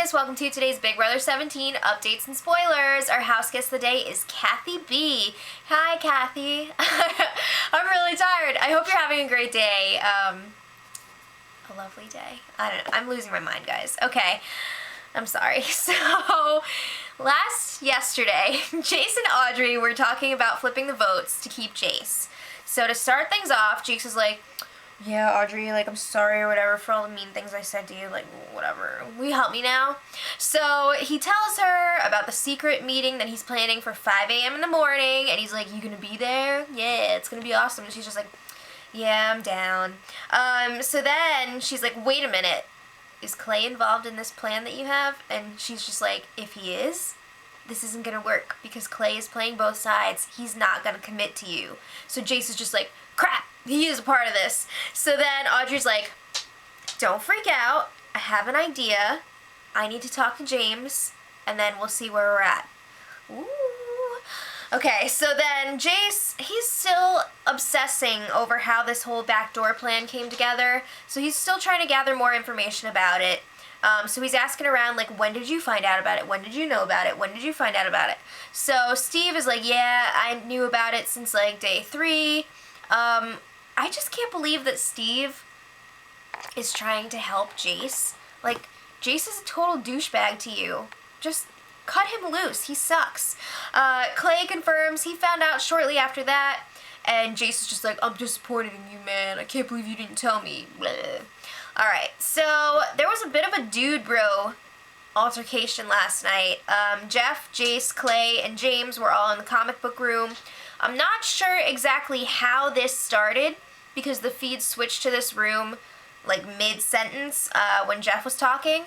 guys, welcome to today's Big Brother 17 updates and spoilers. Our house guest of the day is Kathy B. Hi, Kathy. I'm really tired. I hope you're having a great day. A lovely day. I don't know. I'm losing my mind, guys. Okay. I'm sorry. So, yesterday, Jace and Audrey were talking about flipping the votes to keep Jace. So to start things off, Jace was like, yeah, Audrey, like, I'm sorry or whatever for all the mean things I said to you, like, whatever. Will you help me now? So he tells her about the secret meeting that he's planning for 5 a.m. in the morning, and he's like, you gonna be there? Yeah, it's gonna be awesome. And she's just like, yeah, I'm down. So then she's like, wait a minute. Is Clay involved in this plan that you have? And she's just like, if he is, this isn't gonna work because Clay is playing both sides. He's not gonna commit to you. So Jace is just like, crap, he is a part of this. So then Audrey's like, don't freak out. I have an idea. I need to talk to James, and then we'll see where we're at. Ooh. Okay, so then Jace, he's still obsessing over how this whole backdoor plan came together. So he's still trying to gather more information about it. So he's asking around, like, when did you find out about it? When did you know about it? When did you find out about it? So Steve is like, yeah, I knew about it since, like, day 3. I just can't believe that Steve is trying to help Jace. Like, Jace is a total douchebag to you. Just cut him loose. He sucks. Clay confirms he found out shortly after that, and Jace is just like, I'm disappointed in you, man. I can't believe you didn't tell me. Blah. Alright, so there was a bit of a dude bro altercation last night. Jeff, Jace, Clay, and James were all in the comic book room. I'm not sure exactly how this started because the feed switched to this room like mid-sentence when Jeff was talking.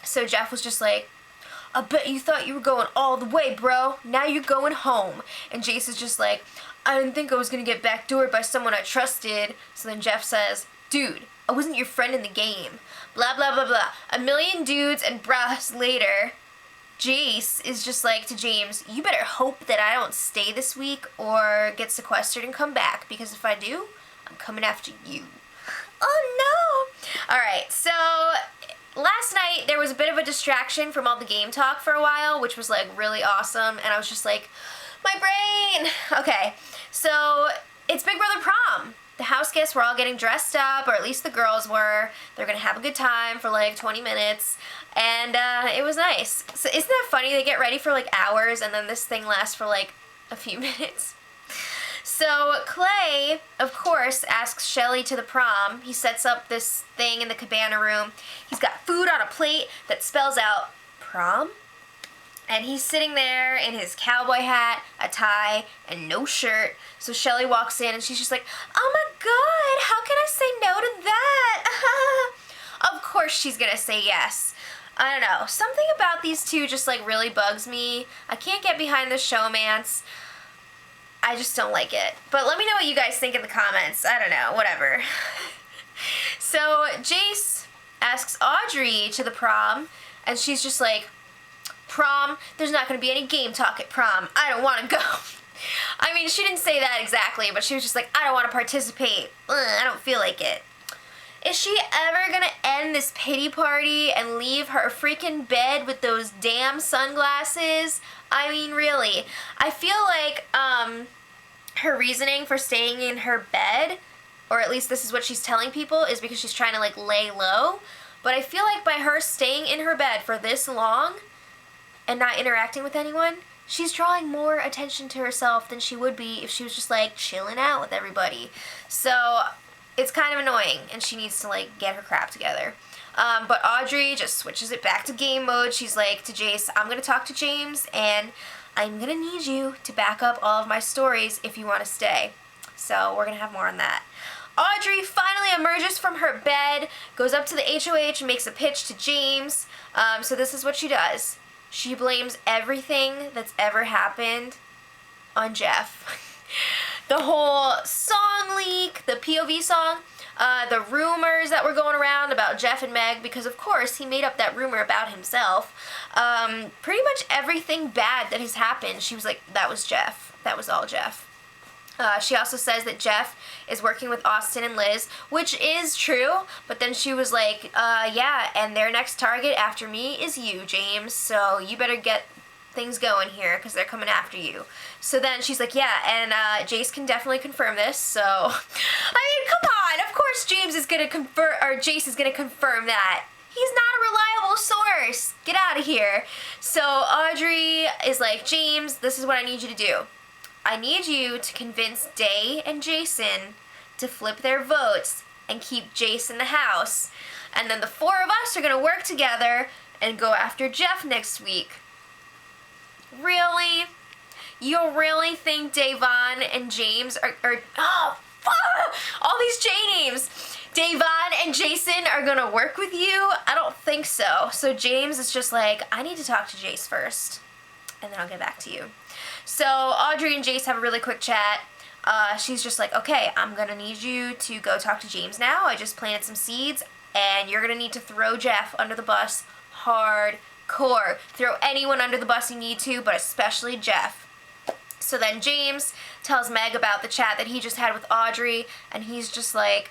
So Jeff was just like, I bet you thought you were going all the way, bro. Now you're going home. And Jace is just like, I didn't think I was going to get backdoored by someone I trusted. So then Jeff says, dude, I wasn't your friend in the game. Blah, blah, blah, blah. A million dudes and brahs later, Jace is just like to James, you better hope that I don't stay this week or get sequestered and come back, because if I do, I'm coming after you. Oh no! Alright, so last night there was a bit of a distraction from all the game talk for a while, which was like really awesome, and I was just like, my brain! Okay, so it's Big Brother Prom. The house guests were all getting dressed up, or at least the girls were. They're gonna have a good time for like 20 minutes. And it was nice. So isn't that funny? They get ready for like hours, and then this thing lasts for like a few minutes. So Clay, of course, asks Shelli to the prom. He sets up this thing in the cabana room. He's got food on a plate that spells out prom. And he's sitting there in his cowboy hat, a tie, and no shirt. So Shelli walks in and she's just like, oh my god, how can I say no to that? Of course she's gonna say yes. I don't know. Something about these two just like really bugs me. I can't get behind the showmance. I just don't like it. But let me know what you guys think in the comments. I don't know. Whatever. So Jace asks Audrey to the prom, and she's just like, prom? There's not going to be any game talk at prom. I don't want to go. I mean, she didn't say that exactly, but she was just like, I don't want to participate. I don't feel like it. Is she ever going to end this pity party and leave her freaking bed with those damn sunglasses? I mean, really. I feel like her reasoning for staying in her bed, or at least this is what she's telling people, is because she's trying to like lay low. But I feel like by her staying in her bed for this long and not interacting with anyone, she's drawing more attention to herself than she would be if she was just like chilling out with everybody. So it's kind of annoying, and she needs to like get her crap together. But Audrey just switches it back to game mode. She's like to Jace, I'm going to talk to James, and I'm going to need you to back up all of my stories if you want to stay. So we're going to have more on that. Audrey finally emerges from her bed, goes up to the HOH, and makes a pitch to James. So this is what she does. She blames everything that's ever happened on Jeff. The whole song leak, the POV song, the rumors that were going around about Jeff and Meg, because of course he made up that rumor about himself. Pretty much everything bad that has happened, she was like, that was Jeff. That was all Jeff. She also says that Jeff is working with Austin and Liz, which is true, but then she was like, yeah, and their next target after me is you, James, so you better get things going here, because they're coming after you. So then she's like, yeah, and Jace can definitely confirm this, so, I mean, come on, of course Jace is gonna confirm that. He's not a reliable source. Get out of here. So Audrey is like, James, this is what I need you to do. I need you to convince Day and Jason to flip their votes and keep Jace in the house. And then the four of us are going to work together and go after Jeff next week. Really? You really think Davon and James are all these J names. Davon and Jason are going to work with you? I don't think so. So James is just like, I need to talk to Jace first, and then I'll get back to you. So Audrey and Jace have a really quick chat. She's just like, okay, I'm going to need you to go talk to James now. I just planted some seeds, and you're going to need to throw Jeff under the bus hardcore. Throw anyone under the bus you need to, but especially Jeff. So then James tells Meg about the chat that he just had with Audrey, and he's just like,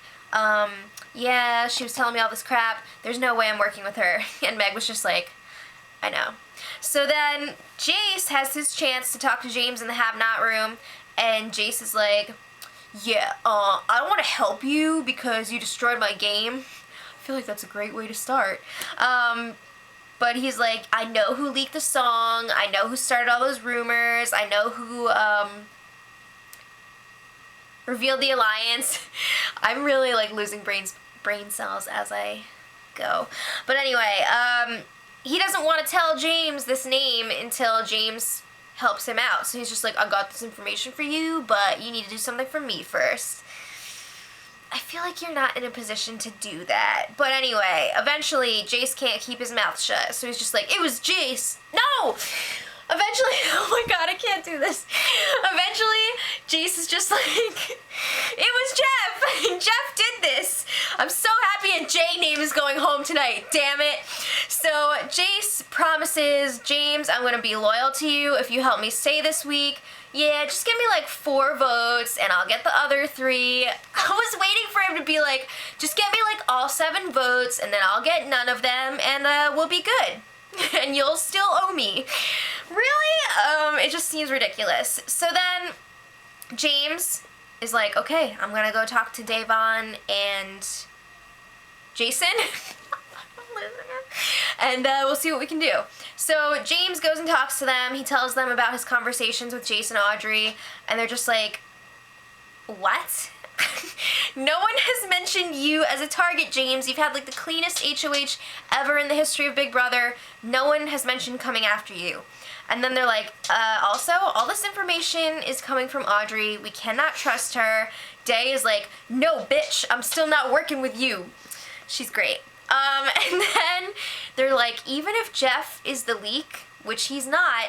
yeah, she was telling me all this crap. There's no way I'm working with her. And Meg was just like, I know. So then Jace has his chance to talk to James in the have-not room, and Jace is like, yeah, I don't want to help you because you destroyed my game. I feel like that's a great way to start. But he's like, I know who leaked the song, I know who started all those rumors, I know who revealed the alliance. I'm really like losing brain cells as I go. But anyway, he doesn't want to tell James this name until James helps him out. So he's just like, I got this information for you, but you need to do something for me first. I feel like you're not in a position to do that. But anyway, eventually Jace can't keep his mouth shut. So he's just like, it was Jace. No! Eventually, oh my god, I can't do this. Eventually, Jace is just like, it was Jeff. Jeff did this. I'm so happy a J name is going home tonight, damn it. So Jace promises, James, I'm going to be loyal to you if you help me stay this week. Yeah, just give me like 4 votes and I'll get the other 3. I was waiting for him to be like, just get me like all 7 votes and then I'll get none of them and we'll be good. And you'll still owe me. Really? It just seems ridiculous. So then James is like, okay, I'm gonna go talk to Davon and Jason. And we'll see what we can do. So James goes and talks to them. He tells them about his conversations with Jace and Audrey, and they're just like, what? No one has mentioned you as a target, James. You've had like the cleanest HOH ever in the history of Big Brother. No one has mentioned coming after you. And then they're like, also, all this information is coming from Audrey. We cannot trust her. Day is like, no, bitch, I'm still not working with you. She's great. And then they're like, even if Jeff is the leak, which he's not,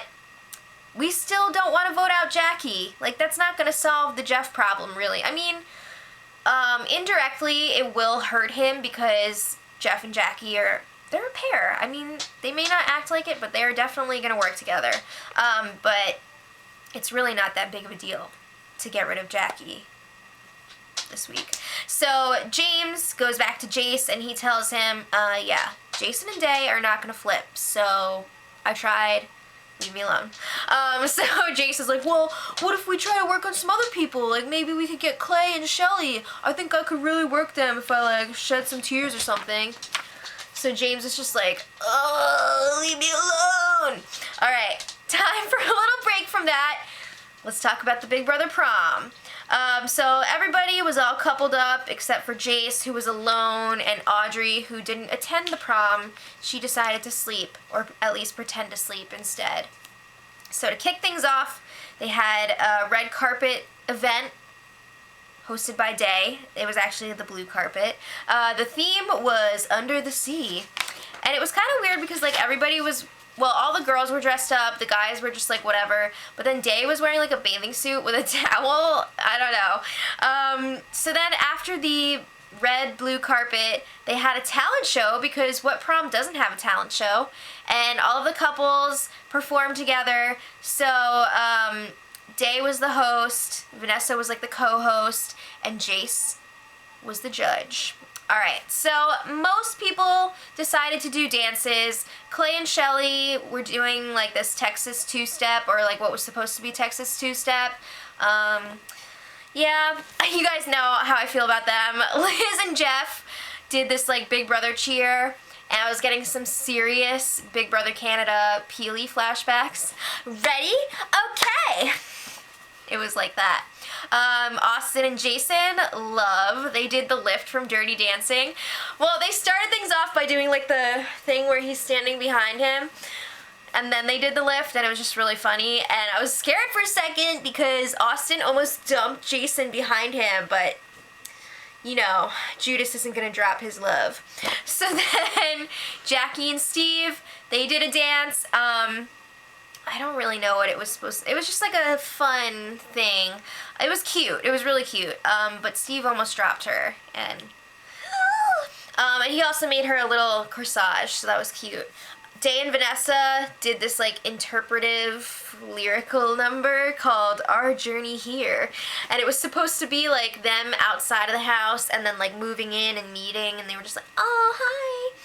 we still don't want to vote out Jackie. Like, that's not going to solve the Jeff problem, really. I mean, indirectly, it will hurt him because Jeff and Jackie they're a pair. I mean, they may not act like it, but they're definitely going to work together. But it's really not that big of a deal to get rid of Jackie this week. So James goes back to Jace and he tells him, yeah, Jason and Day are not going to flip. So I tried. Leave me alone. So Jace is like, well, what if we try to work on some other people? Like, maybe we could get Clay and Shelli. I think I could really work them if I, like, shed some tears or something. So James is just like, oh, leave me alone. All right, time for a little break from that. Let's talk about the Big Brother Prom. So everybody was all coupled up except for Jace, who was alone, and Audrey, who didn't attend the prom. She decided to sleep, or at least pretend to sleep instead. So to kick things off, they had a red carpet event hosted by Day. It was actually the blue carpet. The theme was Under the Sea. And it was kind of weird because, like, everybody was... Well, all the girls were dressed up, the guys were just like whatever, but then Day was wearing like a bathing suit with a towel. I don't know. So then after the red-blue carpet, they had a talent show because what prom doesn't have a talent show? And all of the couples performed together. So Day was the host, Vanessa was like the co-host, and Jace was the judge. Alright, so most people decided to do dances. Clay and Shelli were doing like this Texas two-step, or like what was supposed to be Texas two-step. Yeah, you guys know how I feel about them. Liz and Jeff did this like Big Brother cheer, and I was getting some serious Big Brother Canada Peely flashbacks. Ready? Okay! It was like that. Austin and Jason, love. They did the lift from Dirty Dancing. Well, they started things off by doing like the thing where he's standing behind him. And then they did the lift, and it was just really funny. And I was scared for a second because Austin almost dumped Jason behind him, but you know, Judas isn't gonna drop his love. So then Jackie and Steve, they did a dance. I don't really know what it was supposed to. It was just like a fun thing. It was cute. It was really cute. But Steve almost dropped her, and he also made her a little corsage, so that was cute. Day and Vanessa did this like interpretive lyrical number called Our Journey Here, and it was supposed to be like them outside of the house and then like moving in and meeting, and they were just like, oh, hi.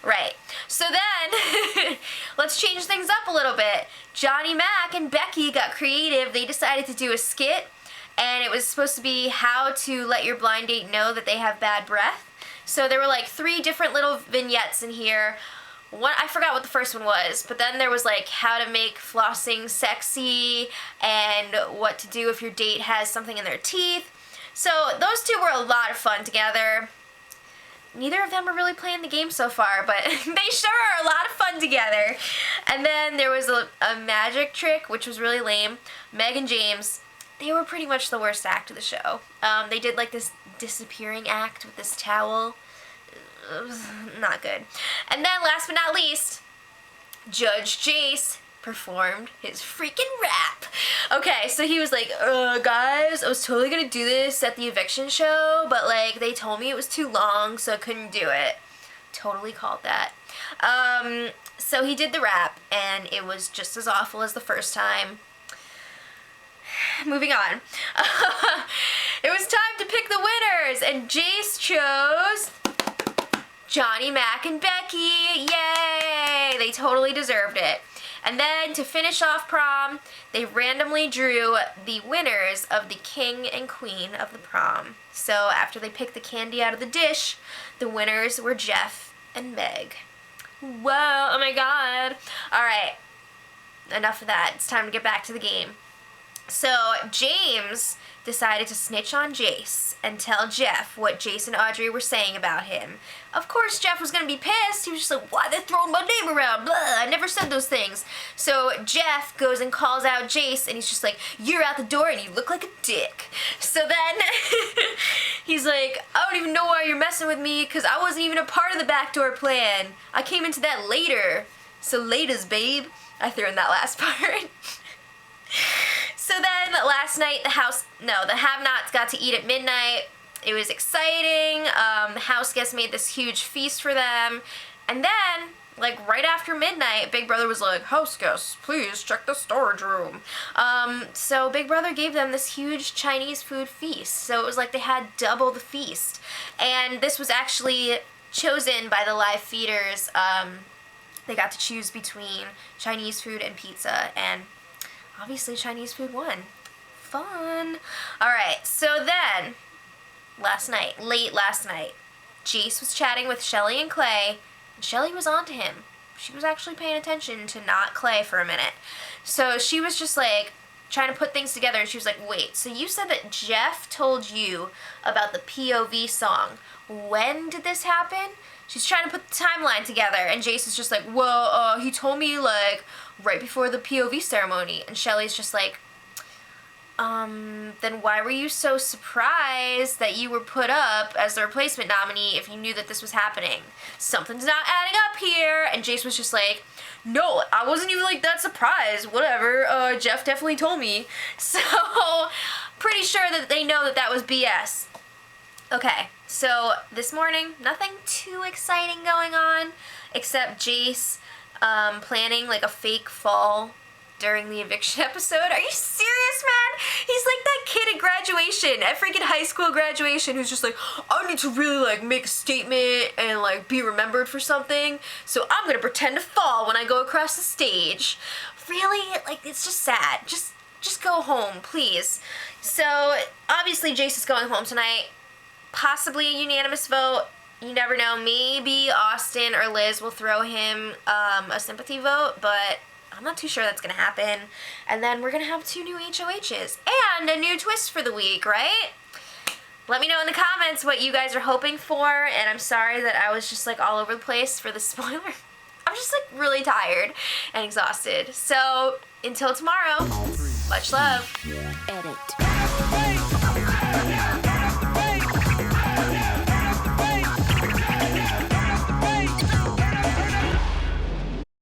Right. So then, let's change things up a little bit. Johnny Mac and Becky got creative. They decided to do a skit, and it was supposed to be how to let your blind date know that they have bad breath. So there were like 3 different little vignettes in here. One, I forgot what the first one was, but then there was like how to make flossing sexy and what to do if your date has something in their teeth. So those 2 were a lot of fun together. Neither of them are really playing the game so far, but they sure are a lot of fun together. And then there was a magic trick, which was really lame. Meg and James, they were pretty much the worst act of the show. They did like this disappearing act with this towel. It was not good. And then last but not least, Judge Jace performed his freaking rap. Okay, so he was like, guys, I was totally gonna do this at the eviction show, but like they told me it was too long, so I couldn't do it. Totally called that. So he did the rap, and it was just as awful as the first time. Moving on. It was time to pick the winners, and Jace chose Johnny Mac and Becky. Yay! They totally deserved it. And then to finish off prom, they randomly drew the winners of the king and queen of the prom. So after they picked the candy out of the dish, the winners were Jeff and Meg. Whoa, oh my god. Alright, enough of that. It's time to get back to the game. So James decided to snitch on Jace and tell Jeff what Jace and Audrey were saying about him. Of course, Jeff was going to be pissed. He was just like, why are they throwing my name around? Blah, I never said those things. So Jeff goes and calls out Jace, and he's just like, you're out the door and you look like a dick. So then he's like, I don't even know why you're messing with me, because I wasn't even a part of the backdoor plan. I came into that later. So laters, babe. I threw in that last part. So then last night the have-nots got to eat at midnight. It was exciting. The house guests made this huge feast for them. And then, like right after midnight, Big Brother was like, house guests, please check the storage room. So Big Brother gave them this huge Chinese food feast. So it was like they had double the feast. And this was actually chosen by the live feeders. They got to choose between Chinese food and pizza, and obviously Chinese food won. Fun. Alright, so then, late last night, Jace was chatting with Shelli and Clay, and Shelli was onto him. She was actually paying attention to not Clay for a minute. So she was just like, trying to put things together, and she was like, wait, so you said that Jeff told you about the POV song. When did this happen? She's trying to put the timeline together, and Jace is just like, well, he told me, like, right before the POV ceremony. And Shelli's just like, then why were you so surprised that you were put up as the replacement nominee if you knew that this was happening? Something's not adding up here. And Jace was just like, no, I wasn't even, like, that surprised. Whatever, Jeff definitely told me. So, pretty sure that they know that that was BS. Okay, so this morning, nothing too exciting going on, except Jace planning like a fake fall during the eviction episode. Are you serious, man? graduation, at freaking high school graduation, who's just like, I need to really like make a statement and like be remembered for something, so I'm gonna pretend to fall when I go across the stage. Really? Like, it's just sad. Just go home, please. So, obviously Jace is going home tonight. Possibly a unanimous vote. You never know. Maybe Austin or Liz will throw him a sympathy vote, but I'm not too sure that's going to happen. And then we're going to have 2 new HOHs and a new twist for the week, right? Let me know in the comments what you guys are hoping for, and I'm sorry that I was just like all over the place for the spoiler. I'm just like really tired and exhausted. So until tomorrow, much love. Edit.